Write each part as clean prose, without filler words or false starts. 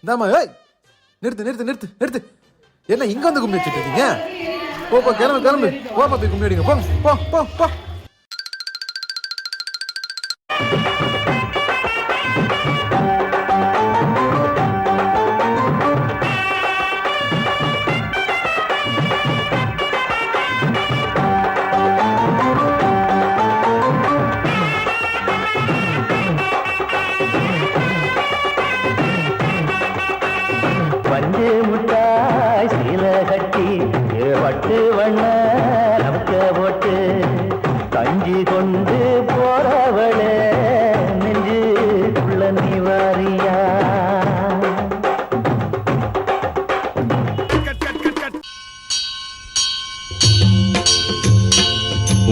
இந்தாமா ஏய் நிறுத்து நிறுத்து நிறுத்து நிறுத்து. என்ன இங்க வந்து கும்மி வச்சுட்டு இருக்கீங்க? போ கிளம்பு கிளம்பு, போமா போய் கும்மி அடிங்க, போங்க போ போ போ. பஞ்சு முட்டாய் சீல கட்டி வட்டு வண்ண நமக்க போட்டு கஞ்சி கொண்டு போறவளே நெஞ்சுக்குள்ள நீ வாரியா?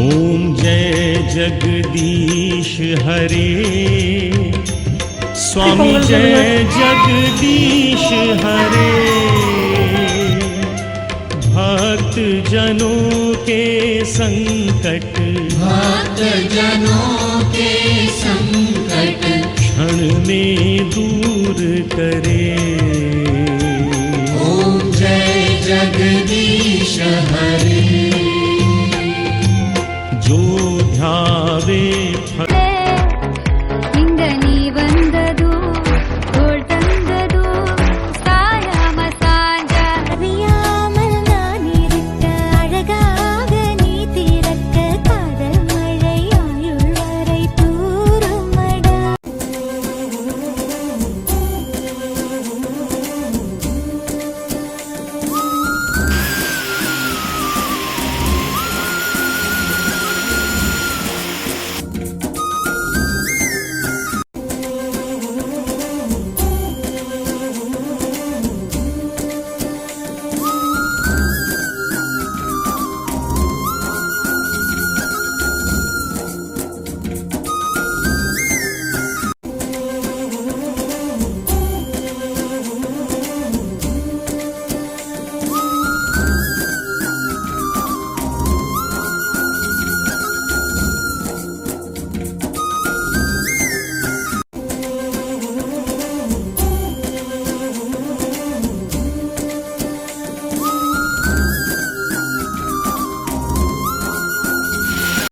ओम जय जगदीश हरे, स्वामी जय जगदीश हरे। भक्त जनों के संकट, भक्त जनों के संकट क्षण में दूर करे।